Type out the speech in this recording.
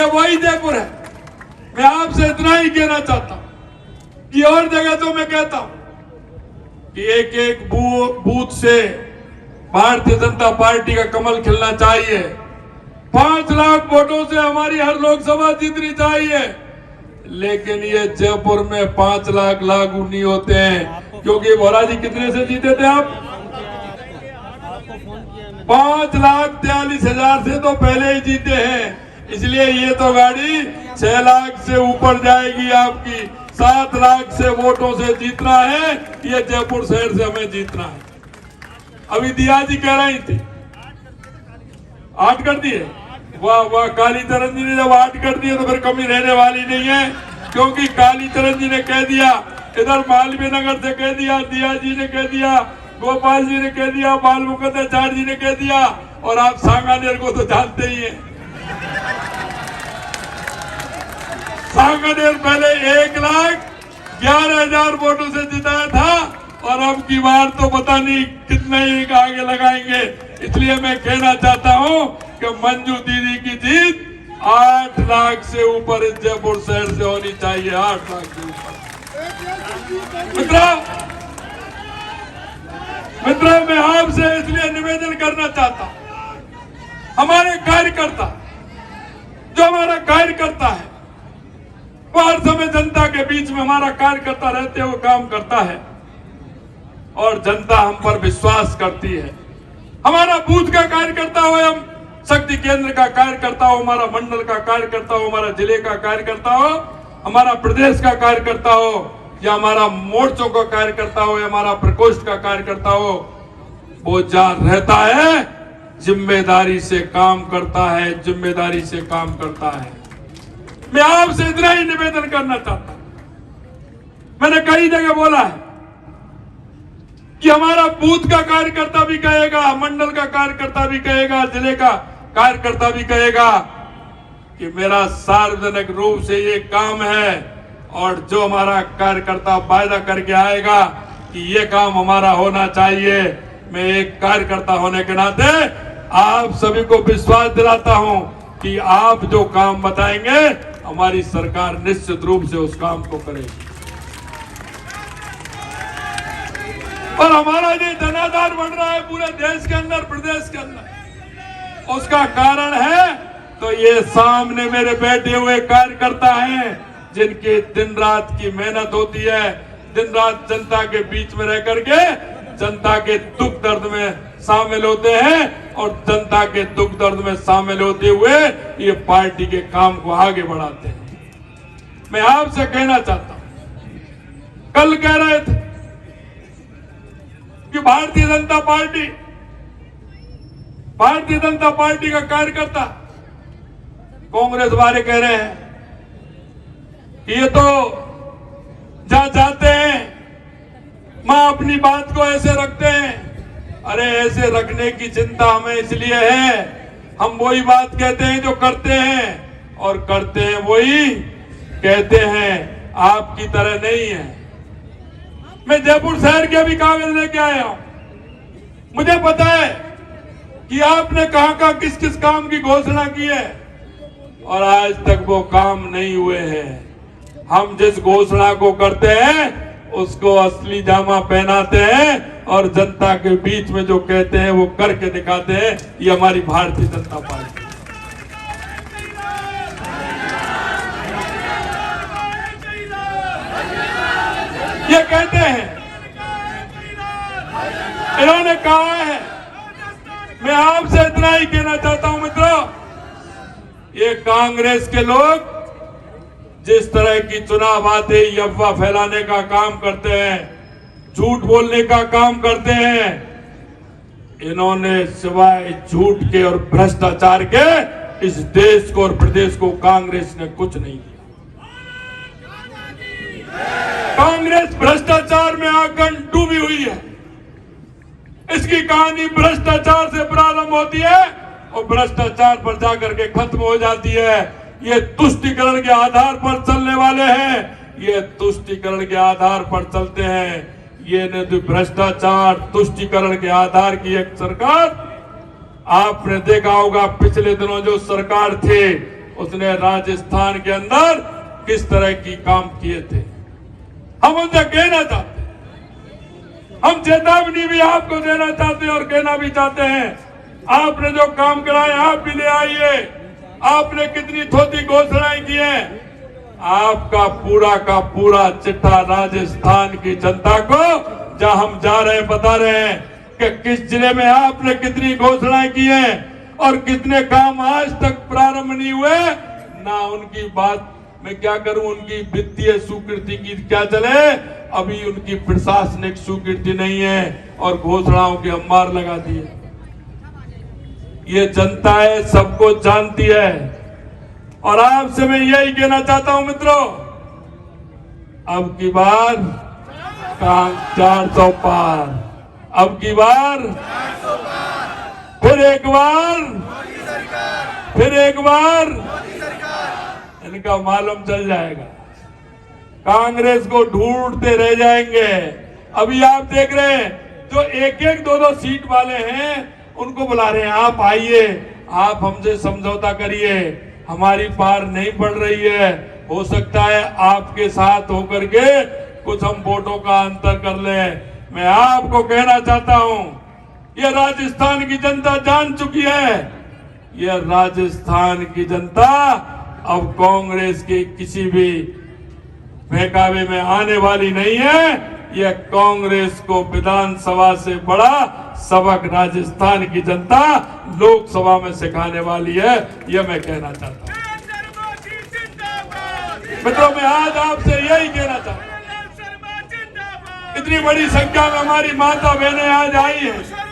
वही जयपुर है। मैं आपसे इतना ही कहना चाहता हूं कि और जगह तो मैं कहता हूं कि एक एक बूथ से भारतीय जनता पार्टी का कमल खिलना चाहिए। 5 लाख वोटों से हमारी हर लोकसभा जीतनी चाहिए, लेकिन ये जयपुर में 5 लाख लागू नहीं होते हैं, क्योंकि भोला जी कितने से जीते थे आप? 5,43,000 से तो पहले ही जीते हैं। इसलिए ये तो गाड़ी 6 लाख से ऊपर जाएगी आपकी। 7 लाख से वोटों से जीतना है, ये जयपुर शहर से हमें जीतना है। अभी दिया जी कह रही थी 8 कर दिए। वाह वाह, कालीचरण जी ने जब 8 कर दिए तो फिर कमी रहने वाली नहीं है, क्योंकि कालीचरण जी ने कह दिया, इधर मालवीय नगर से कह दिया, दिया जी ने कह दिया, गोपाल जी ने कह दिया, बाल मुकद्दर जी ने कह दिया, और आप सांगानेर को तो जानते ही हैं। सांगानेर पहले 1,11,000 वोटों से जिताया था, और अब की बार तो पता नहीं कितने ही आगे लगाएंगे। इसलिए मैं कहना चाहता हूं कि मंजू दीदी की जीत 8 लाख से ऊपर इस जयपुर शहर से होनी चाहिए। 8 लाख से ऊपर। मित्रों, मैं आपसे इसलिए निवेदन करना चाहता हूं, हमारे कार्यकर्ता, जो हमारा कार्यकर्ता है वो हर समय जनता के बीच में हमारा कार्यकर्ता रहते हुए काम करता है, और जनता हम पर विश्वास करती है। हमारा बूथ का कार्यकर्ता हो, हम शक्ति केंद्र का कार्यकर्ता हो, हमारा मंडल का कार्यकर्ता हो, हमारा जिले का कार्यकर्ता हो, हमारा प्रदेश का कार्यकर्ता हो, या हमारा मोर्चों का कार्यकर्ता हो, या हमारा प्रकोष्ठ का कार्यकर्ता हो, वो जहां रहता है जिम्मेदारी से काम करता है, जिम्मेदारी से काम करता है। मैं आपसे इतना ही निवेदन करना चाहता हूं। मैंने कई जगह बोला है कि हमारा बूथ का कार्यकर्ता भी कहेगा, मंडल का कार्यकर्ता भी कहेगा, जिले का कार्यकर्ता भी कहेगा कि मेरा सार्वजनिक रूप से ये काम है, और जो हमारा कार्यकर्ता वायदा करके आएगा कि ये काम हमारा होना चाहिए, मैं एक कार्यकर्ता होने के नाते आप सभी को विश्वास दिलाता हूं कि आप जो काम बताएंगे हमारी सरकार निश्चित रूप से उस काम को करेगी। और हमारा जो जनाधार बढ़ रहा है पूरे देश के अंदर, प्रदेश के अंदर, उसका कारण है तो ये सामने मेरे बैठे हुए कार्यकर्ता हैं, जिनकी दिन रात की मेहनत होती है, दिन रात जनता के बीच में रह करके जनता के दुख दर्द में शामिल होते हैं, और जनता के दुख दर्द में शामिल होते हुए ये पार्टी के काम को आगे बढ़ाते हैं। मैं आपसे कहना चाहता हूं, कल कह रहे थे कि भारतीय जनता पार्टी का कार्यकर्ता कांग्रेस वाले कह रहे हैं कि ये तो जहां जाते हैं मां अपनी बात को ऐसे रखते हैं। अरे ऐसे रखने की चिंता हमें इसलिए है, हम वही बात कहते हैं जो करते हैं, और करते हैं वही कहते हैं, आपकी तरह नहीं है। मैं जयपुर शहर के भी कागज लेके आया हूं। मुझे पता है कि आपने कहां किस किस काम की घोषणा की है, और आज तक वो काम नहीं हुए हैं। हम जिस घोषणा को करते हैं उसको असली जामा पहनाते हैं, और जनता के बीच में जो कहते हैं वो करके दिखाते हैं। ये हमारी भारतीय जनता पार्टी। ये कहते हैं, इन्होंने कहा है। मैं आपसे इतना ही कहना चाहता हूं मित्रों, ये कांग्रेस के लोग जिस तरह की चुनाव आते ही अफवाह फैलाने का काम करते हैं, झूठ बोलने का काम करते हैं, इन्होंने सिवाय झूठ के और भ्रष्टाचार के इस देश को और प्रदेश को कांग्रेस ने कुछ नहीं दिया। कांग्रेस भ्रष्टाचार में आकर डूबी हुई है। इसकी कहानी भ्रष्टाचार से प्रारंभ होती है और भ्रष्टाचार पर जाकर के खत्म हो जाती है। ये तुष्टीकरण के आधार पर चलने वाले हैं, ये तुष्टीकरण के आधार पर चलते हैं। ये भ्रष्टाचार तुष्टीकरण के आधार की एक सरकार, आपने देखा होगा पिछले दिनों जो सरकार थे उसने राजस्थान के अंदर किस तरह की काम किए थे। हम उनसे कहना चाहते हैं, हम चेतावनी भी आपको देना चाहते हैं और कहना भी चाहते हैं, आपने जो काम कराए आप भी ले आइए। आपने कितनी थोड़ी घोषणाएं की हैं, आपका पूरा का पूरा चिट्ठा राजस्थान की जनता को जहां हम जा रहे हैं बता रहे हैं कि किस जिले में आपने कितनी घोषणाएं की हैं और कितने काम आज तक प्रारंभ नहीं हुए। ना उनकी बात मैं क्या करूं, उनकी वित्तीय स्वीकृति की क्या चले, अभी उनकी प्रशासनिक स्वीकृति नहीं है और घोषणाओं की अंबार लगा दी है। ये जनता है, सबको जानती है। और आपसे मैं यही कहना चाहता हूं मित्रों, अब की बार 400 पार, अब की बार फिर एक बार इनका मालूम चल जाएगा। कांग्रेस को ढूंढते रह जाएंगे। अभी आप देख रहे हैं जो एक एक दो सीट वाले हैं उनको बुला रहे हैं, आप आइए, आप हमसे समझौता करिए, हमारी पार नहीं पड़ रही है, हो सकता है आपके साथ होकर के कुछ हम वोटों का अंतर कर लें। मैं आपको कहना चाहता हूं, यह राजस्थान की जनता जान चुकी है, यह राजस्थान की जनता अब कांग्रेस के किसी भी बहकावे में आने वाली नहीं है। यह कांग्रेस को विधानसभा से बड़ा सबक राजस्थान की जनता लोकसभा में सिखाने वाली है, यह मैं कहना चाहता हूं। मित्रों, मैं आज आपसे यही कहना चाहता हूं, इतनी बड़ी संख्या में हमारी माता बहनें आज आई हैं।